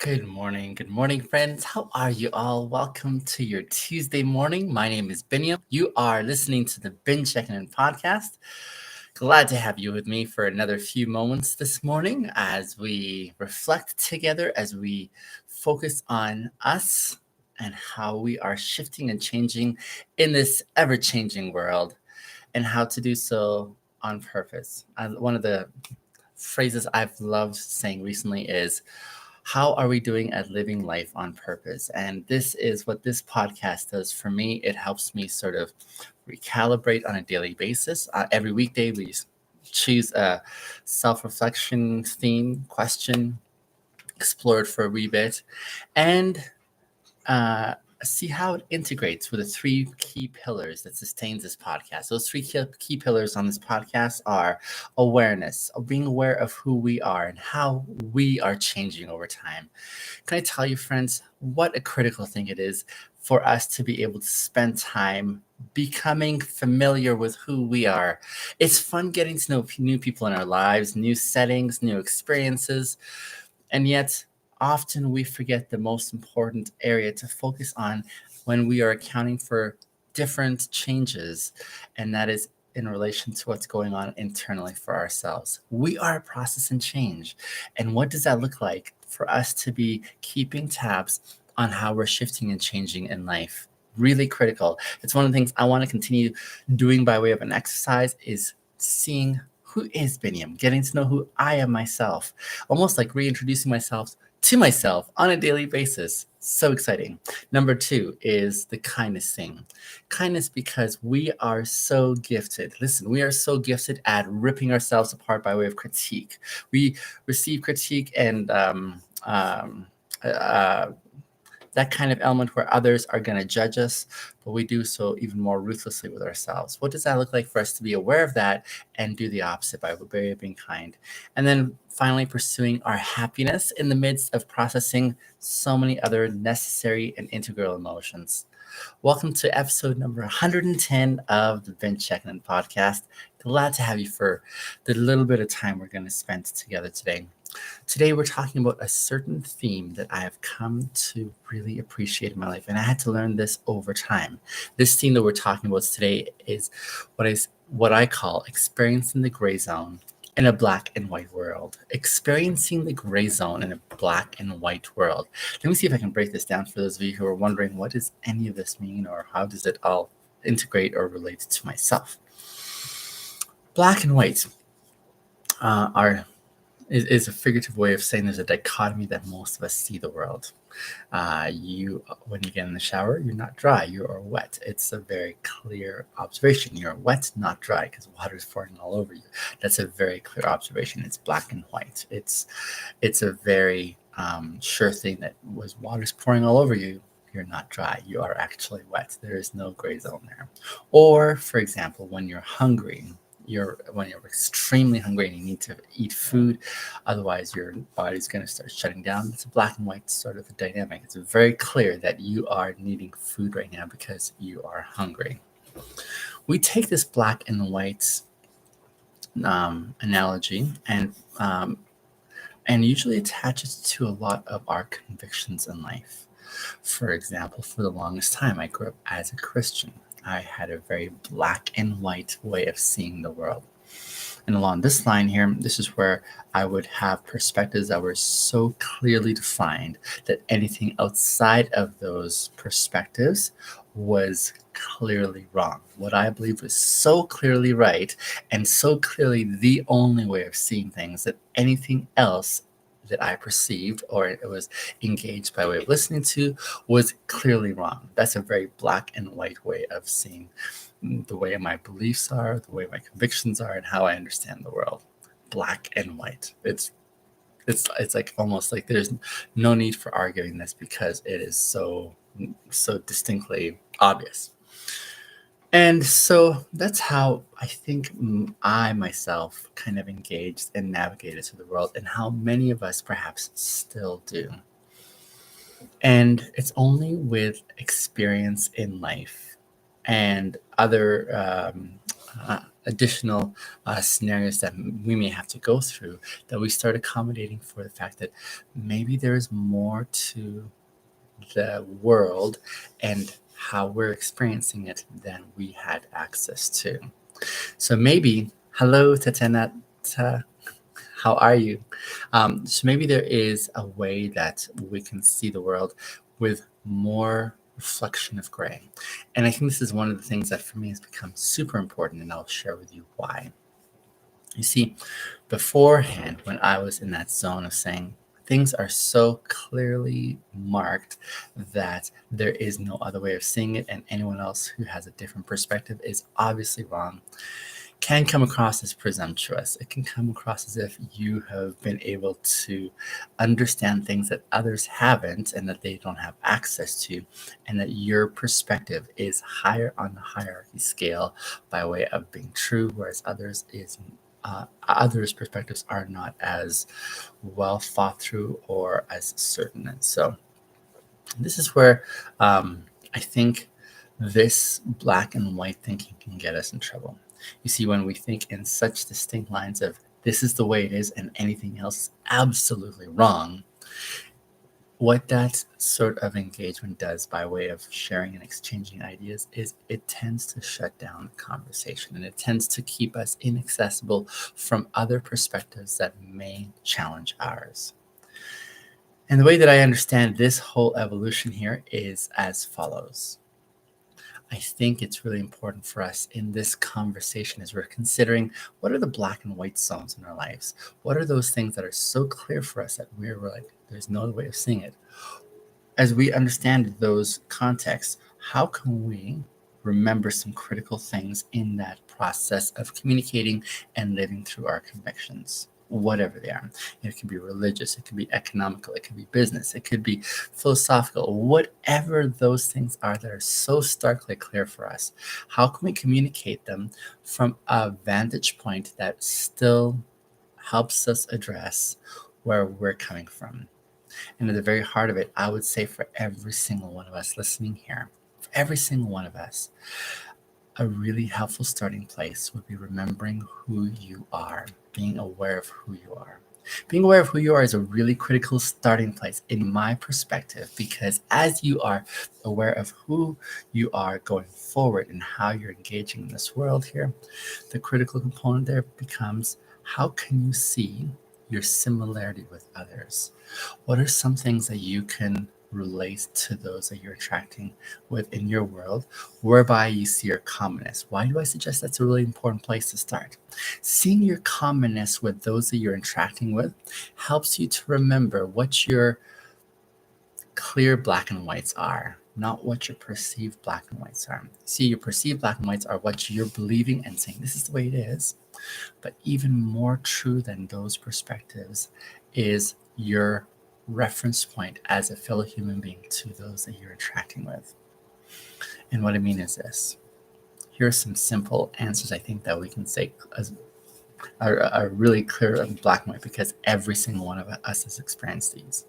Good morning, friends. How are you all? Welcome to your Tuesday morning. My name is Binyam. You are listening to the Checkin In podcast. Glad to have you with me for another few moments this morning as we reflect together, as we focus on us and how we are shifting and changing in this ever changing world, and how to do so on purpose. One of the phrases I've loved saying recently is, how are we doing at living life on purpose? And this is what this podcast does for me. It helps me sort of recalibrate on a daily basis. Every weekday, we choose a self reflection theme, question, explore it for a wee bit, and uh, see how it integrates with the three key pillars that sustains this podcast. Those three key pillars on this podcast are awareness, of being aware of who we are and how we are changing over time. Can I tell you, friends, what a critical thing it is for us to be able to spend time becoming familiar with who we are. It's fun getting to know new people in our lives, new settings, new experiences, and yet often we forget the most important area to focus on when we are accounting for different changes, and that is in relation to what's going on internally for ourselves. We are a process and change. And what does that look like for us to be keeping tabs on how we're shifting and changing in life? Really critical. It's one of the things I want to continue doing by way of an exercise, is seeing who is Biniam, getting to know who I am myself, almost like reintroducing myself to myself on a daily basis. So exciting. Number two is the kindness thing. Kindness, because we are so gifted. Listen, we are so gifted at ripping ourselves apart by way of critique. We receive critique and uh, that kind of element where others are going to judge us, but we do so even more ruthlessly with ourselves. What does that look like for us to be aware of that and do the opposite by way of being kind? And then finally, pursuing our happiness in the midst of processing so many other necessary and integral emotions. Welcome to episode number 110 of the Checkin In podcast. Glad to have you for the little bit of time we're going to spend together today. Today, we're talking about a certain theme that I have come to really appreciate in my life, and I had to learn this over time. This theme that we're talking about today is what I call experiencing the gray zone in a black and white world. Experiencing the gray zone in a black and white world. Let me see if I can break this down for those of you who are wondering, what does any of this mean, or how does it all integrate or relate to myself? Black and white are is a figurative way of saying there's a dichotomy that most of us see the world. When you get in the shower, you're not dry, you are wet. It's a very clear observation. You're wet, not dry, because water is pouring all over you. That's a very clear observation. It's black and white. It's a very sure thing that was water's pouring all over you. You're not dry. You are actually wet. There is no gray zone there. Or, for example, when you're hungry, when you're extremely hungry and you need to eat food, otherwise your body's going to start shutting down. It's a black and white sort of a dynamic. It's very clear that you are needing food right now because you are hungry. We take this black and white analogy and usually attach it to a lot of our convictions in life. For example, for the longest time, I grew up as a Christian. I had a very black and white way of seeing the world. And along this line here, this is where I would have perspectives that were so clearly defined that anything outside of those perspectives was clearly wrong. What I believed was so clearly right and so clearly the only way of seeing things that anything else that I perceived or it was engaged by way of listening to was clearly wrong. That's a very black and white way of seeing the way my beliefs are, the way my convictions are, and how I understand the world. Black and white. It's like almost like there's no need for arguing this because it is so distinctly obvious. And so that's how I think I myself kind of engaged and navigated through the world, and how many of us perhaps still do. And it's only with experience in life and other additional scenarios that we may have to go through, that we start accommodating for the fact that maybe there is more to the world and how we're experiencing it than we had access to. So maybe, hello, Tatena, how are you? So maybe there is a way that we can see the world with more reflection of gray. And I think this is one of the things that for me has become super important, and I'll share with you why. You see, beforehand, when I was in that zone of saying things are so clearly marked that there is no other way of seeing it, and anyone else who has a different perspective is obviously wrong, can come across as presumptuous. It can come across as if you have been able to understand things that others haven't and that they don't have access to, and that your perspective is higher on the hierarchy scale by way of being true, whereas others' perspectives are not as well thought through or as certain. And so this is where I think this black and white thinking can get us in trouble. You see, when we think in such distinct lines of this is the way it is and anything else is absolutely wrong, what that sort of engagement does by way of sharing and exchanging ideas is it tends to shut down the conversation, and it tends to keep us inaccessible from other perspectives that may challenge ours. And the way that I understand this whole evolution here is as follows. I think it's really important for us in this conversation as we're considering what are the black and white zones in our lives? What are those things that are so clear for us that we're like, there's no other way of seeing it? As we understand those contexts, how can we remember some critical things in that process of communicating and living through our convictions, whatever they are? It can be religious, it can be economical, it can be business, it could be philosophical, whatever those things are that are so starkly clear for us. How can we communicate them from a vantage point that still helps us address where we're coming from? And at the very heart of it, I would say for every single one of us listening here, for every single one of us, a really helpful starting place would be remembering who you are, being aware of who you are. Being aware of who you are is a really critical starting place in my perspective, because as you are aware of who you are going forward and how you're engaging in this world here, the critical component there becomes how can you see your similarity with others? What are some things that you can relate to those that you're interacting with in your world, whereby you see your commonness? Why do I suggest that's a really important place to start? Seeing your commonness with those that you're interacting with helps you to remember what your clear black and whites are, not what your perceived black and whites are. See, your perceived black and whites are what you're believing and saying, this is the way it is. But even more true than those perspectives is your reference point as a fellow human being to those that you're interacting with. And what I mean is this. Here are some simple answers I think that we can say are really clear and black and white, because every single one of us has experienced these.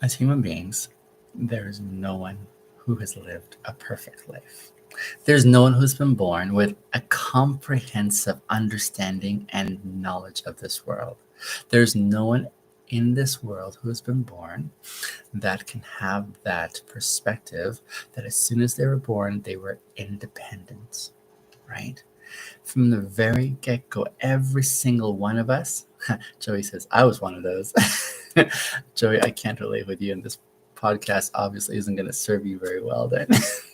As human beings, there is no one who has lived a perfect life. There's no one who's been born with a comprehensive understanding and knowledge of this world. There's no one in this world who has been born that can have that perspective that as soon as they were born, they were independent, right? From the very get go, every single one of us, Joey says, I was one of those. Joey, I can't relate with you in this podcast obviously isn't going to serve you very well then,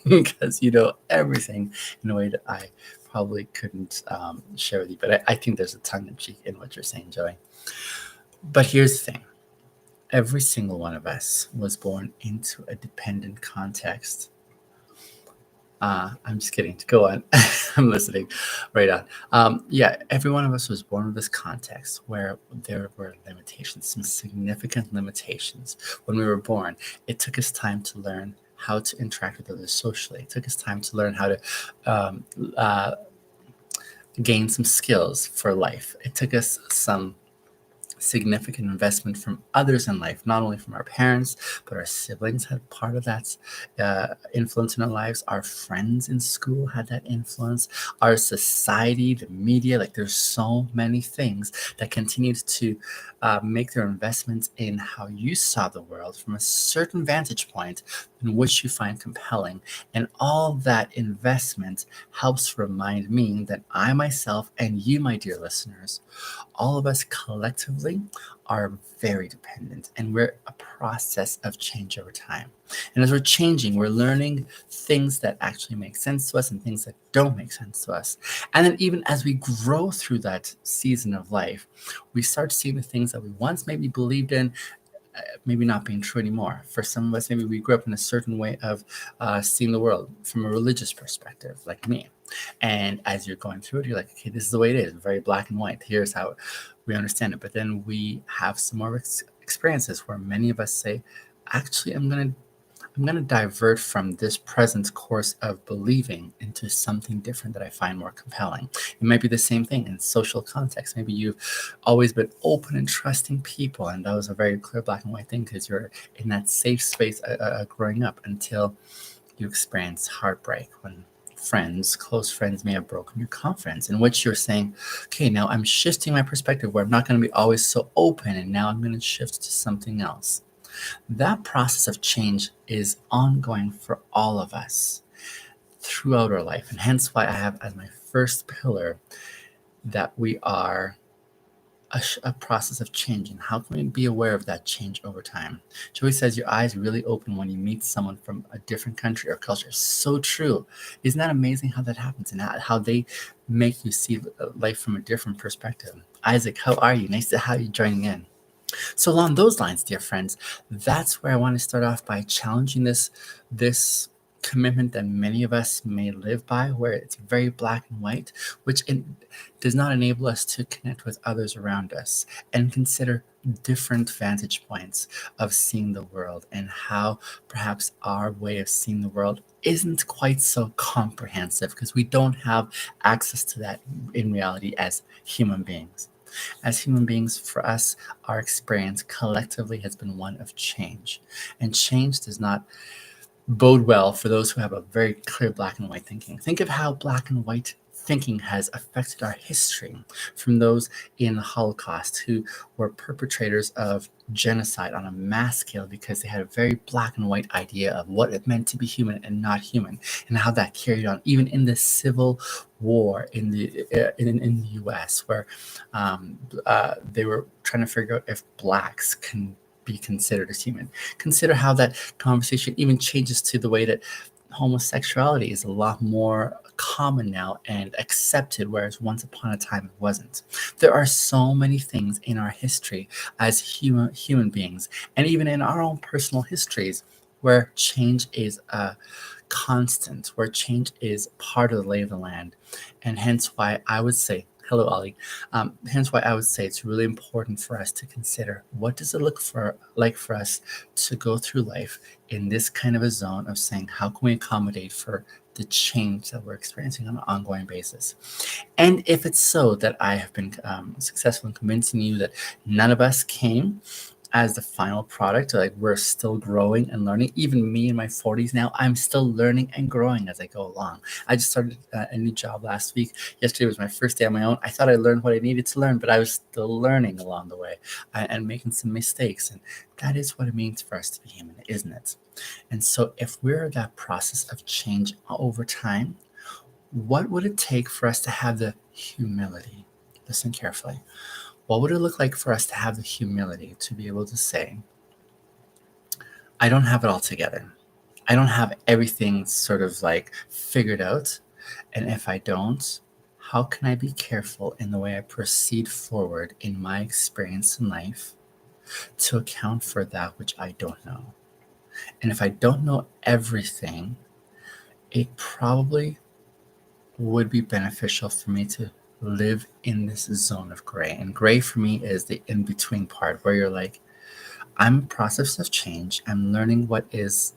because you know everything in a way that I probably couldn't share with you. But I think there's a tongue in cheek in what you're saying, Joey. But here's the thing. Every single one of us was born into a dependent context. I'm just kidding. Go on. I'm listening. Right on. Yeah, every one of us was born with this context where there were limitations, some significant limitations. When we were born, it took us time to learn how to interact with others socially. It took us time to learn how to um, uh, gain some skills for life. It took us some significant investment from others in life, not only from our parents, but our siblings had part of that influence in our lives. Our friends in school had that influence. Our society, the media, like there's so many things that continued to make their investments in how you saw the world from a certain vantage point in which you find compelling. And all that investment helps remind me that I myself and you, my dear listeners, all of us collectively are very dependent and we're a process of change over time. And as we're changing, we're learning things that actually make sense to us and things that don't make sense to us. And then, even as we grow through that season of life, we start seeing the things that we once maybe believed in maybe not being true anymore. For some of us, maybe we grew up in a certain way of seeing the world from a religious perspective, like me. And as you're going through it, you're like, okay, this is the way it is, very black and white. Here's how we understand it. But then we have some more experiences where many of us say, actually, I'm going to divert from this present course of believing into something different that I find more compelling. It might be the same thing in social context. Maybe you've always been open and trusting people, and that was a very clear black and white thing because you're in that safe space growing up until you experience heartbreak when friends, close friends, may have broken your confidence, in which you're saying, okay, now I'm shifting my perspective where I'm not going to be always so open, and now I'm going to shift to something else. That process of change is ongoing for all of us throughout our life. And hence why I have as my first pillar that we are a process of change. And how can we be aware of that change over time? Joey says your eyes really open when you meet someone from a different country or culture. So true. Isn't that amazing how that happens and how they make you see life from a different perspective? Isaac, how are you? Nice to have you joining in. So along those lines, dear friends, that's where I want to start off by challenging this commitment that many of us may live by, where it's very black and white, which does not enable us to connect with others around us and consider different vantage points of seeing the world and how perhaps our way of seeing the world isn't quite so comprehensive because we don't have access to that in reality as human beings. As human beings, for us, our experience collectively has been one of change. And change does not bode well for those who have a very clear black and white thinking. Think of how black and white thinking has affected our history from those in the Holocaust who were perpetrators of genocide on a mass scale because they had a very black and white idea of what it meant to be human and not human, and how that carried on even in the civil war in the U.S., where they were trying to figure out if blacks can be considered as human. Consider how that conversation even changes to the way that homosexuality is a lot more common now and accepted, whereas once upon a time it wasn't. There are so many things in our history as human beings, and even in our own personal histories, where change is a constant, where change is part of the lay of the land, and hence why I would say. Hello, Ollie. Hence why I would say it's really important for us to consider what does it look for like for us to go through life in this kind of a zone of saying how can we accommodate for the change that we're experiencing on an ongoing basis. And if it's so that I have been successful in convincing you that none of us came as the final product, like we're still growing and learning. Even me in my 40s now, I'm still learning and growing as I go along. I just started a new job last week. Yesterday was my first day on my own. I thought I learned what I needed to learn, but I was still learning along the way and making some mistakes. And that is what it means for us to be human, isn't it? And so if we're that process of change over time, what would it take for us to have the humility? Listen carefully. What would it look like for us to have the humility to be able to say, I don't have it all together. I don't have everything sort of like figured out. And if I don't, how can I be careful in the way I proceed forward in my experience in life to account for that which I don't know? And if I don't know everything, it probably would be beneficial for me to live in this zone of gray. And gray for me is the in between part where you're like, I'm a process of change. I'm learning what is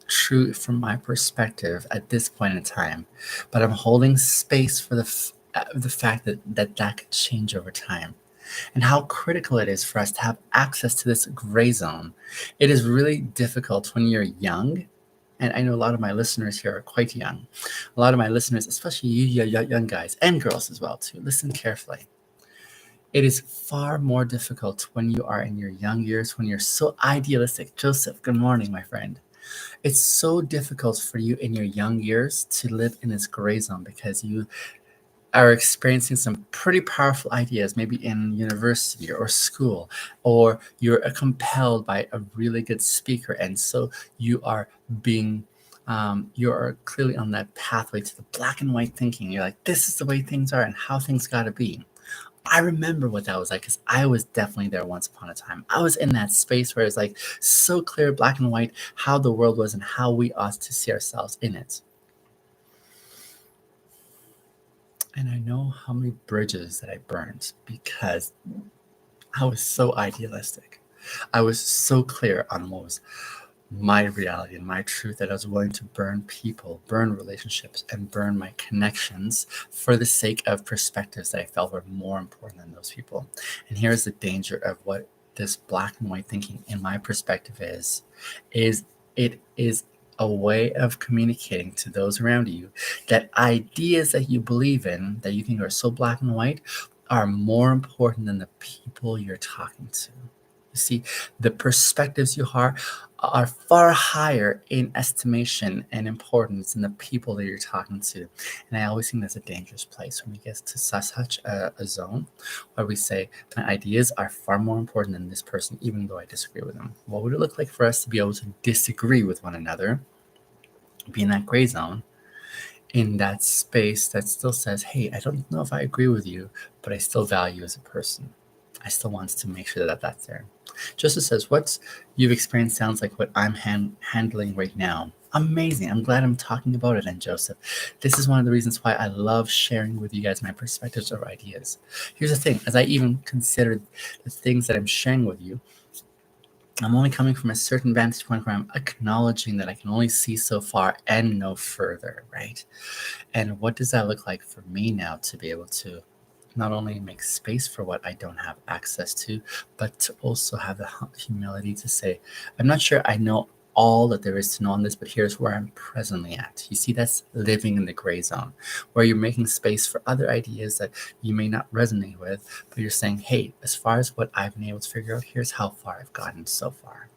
true from my perspective at this point in time, but I'm holding space for the fact that could change over time. and how critical it is for us to have access to this gray zone. It is really difficult when you're young, and I know a lot of my listeners here are quite young. A lot of my listeners, especially you young guys and girls as well too, listen carefully. It is far more difficult when you are in your young years, when you're so idealistic. Joseph, good morning, my friend. It's so difficult for you in your young years to live in this gray zone because you are experiencing some pretty powerful ideas, maybe in university or school, or you're compelled by a really good speaker. And so you are being, you are clearly on that pathway to the black and white thinking. You're like, this is the way things are and how things got to be. I remember what that was like because I was definitely there once upon a time. I was in that space where it's like so clear, black and white, how the world was and how we ought to see ourselves in it. And I know how many bridges that I burned because I was so idealistic. I was so clear on what was my reality and my truth that I was willing to burn people, burn relationships, and burn my connections for the sake of perspectives that I felt were more important than those people. And here's the danger of what this black and white thinking in my perspective is it is a way of communicating to those around you that ideas that you believe in that you think are so black and white are more important than the people you're talking to. You see, the perspectives you are far higher in estimation and importance than the people that you're talking to. And I always think that's a dangerous place when we get to such a zone where we say, my ideas are far more important than this person, even though I disagree with them. What would it look like for us to be able to disagree with one another, be in that gray zone, in that space that still says, hey, I don't know if I agree with you, but I still value you as a person. I still want to make sure that that's there. Joseph says, what you've experienced sounds like what I'm handling right now. Amazing. I'm glad I'm talking about it. And Joseph, this is one of the reasons why I love sharing with you guys my perspectives or ideas. Here's the thing, as I even consider the things that I'm sharing with you, I'm only coming from a certain vantage point where I'm acknowledging that I can only see so far and no further, right? And what does that look like for me now to be able to not only make space for what I don't have access to, but to also have the humility to say, I'm not sure I know all that there is to know on this, but here's where I'm presently at. You see, that's living in the gray zone, where you're making space for other ideas that you may not resonate with, but you're saying, hey, as far as what I've been able to figure out, here's how far I've gotten so far.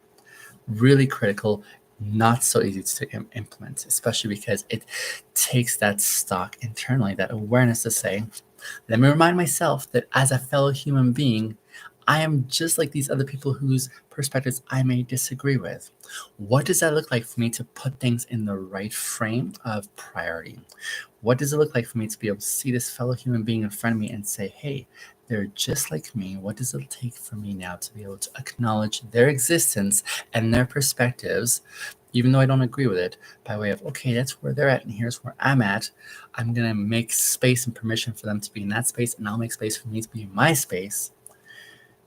Really critical, not so easy to implement, especially because it takes that stock internally, that awareness to say, let me remind myself that as a fellow human being, I am just like these other people whose perspectives I may disagree with. What does that look like for me to put things in the right frame of priority? What does it look like for me to be able to see this fellow human being in front of me and say, hey, they're just like me. What does it take for me now to be able to acknowledge their existence and their perspectives, even though I don't agree with it, by way of, okay, that's where they're at and here's where I'm at. I'm going to make space and permission for them to be in that space, and I'll make space for me to be in my space,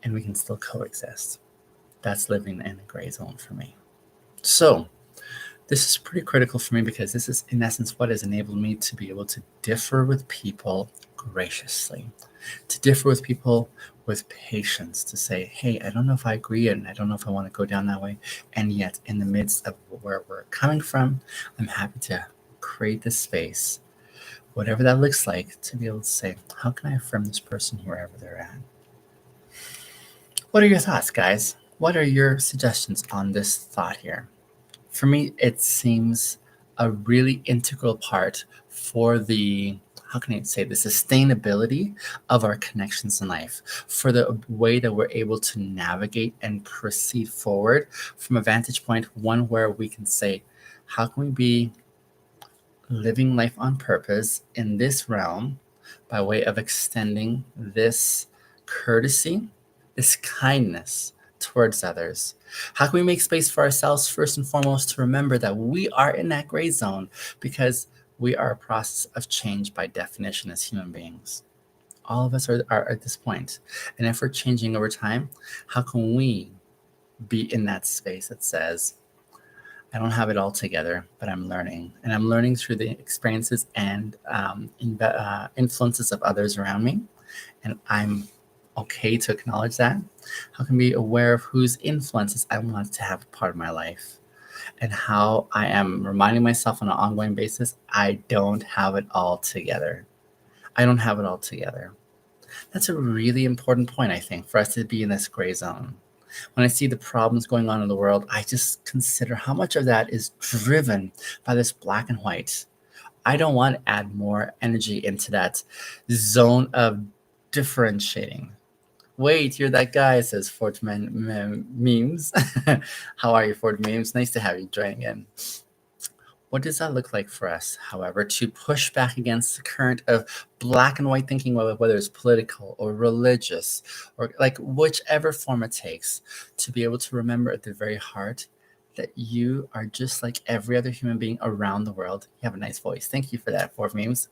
and we can still coexist. That's living in the gray zone for me. So, this is pretty critical for me because this is, in essence, what has enabled me to be able to differ with people graciously, to differ with people with patience, to say, hey, I don't know if I agree and I don't know if I want to go down that way. And yet, in the midst of where we're coming from, I'm happy to create this space, whatever that looks like, to be able to say, how can I affirm this person wherever they're at? What are your thoughts, guys? What are your suggestions on this thought here? For me, it seems a really integral part for the, how can I say, the sustainability of our connections in life, for the way that we're able to navigate and proceed forward from a vantage point, one where we can say, how can we be living life on purpose in this realm by way of extending this courtesy, this kindness towards others? How can we make space for ourselves first and foremost to remember that we are in that gray zone because we are a process of change by definition as human beings? All of us are at this point. And if we're changing over time, how can we be in that space that says, I don't have it all together, but I'm learning. And I'm learning through the experiences and influences of others around me. And I'm okay to acknowledge that? How can I be aware of whose influences I want to have part of my life? And how I am reminding myself on an ongoing basis, I don't have it all together. I don't have it all together. That's a really important point, I think, for us to be in this gray zone. When I see the problems going on in the world, I just consider how much of that is driven by this black and white. I don't want to add more energy into that zone of differentiating. Wait, you're that guy, says Fort Memes. How are you, Fort Memes? Nice to have you joining in. What does that look like for us, however, to push back against the current of black and white thinking, whether it's political or religious or like whichever form it takes, to be able to remember at the very heart that you are just like every other human being around the world. You have a nice voice. Thank you for that, Four Memes.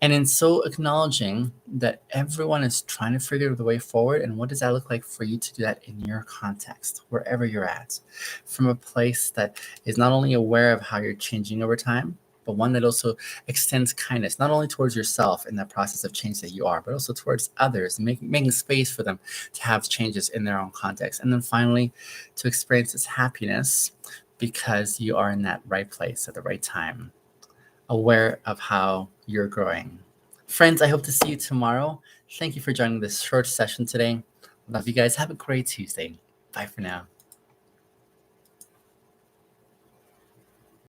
And in so acknowledging that everyone is trying to figure the way forward, and what does that look like for you to do that in your context, wherever you're at, from a place that is not only aware of how you're changing over time, but one that also extends kindness, not only towards yourself in that process of change that you are, but also towards others, and making space for them to have changes in their own context. And then finally, to experience this happiness because you are in that right place at the right time, aware of how you're growing. Friends, I hope to see you tomorrow. Thank you for joining this short session today. Love you guys. Have a great Tuesday. Bye for now.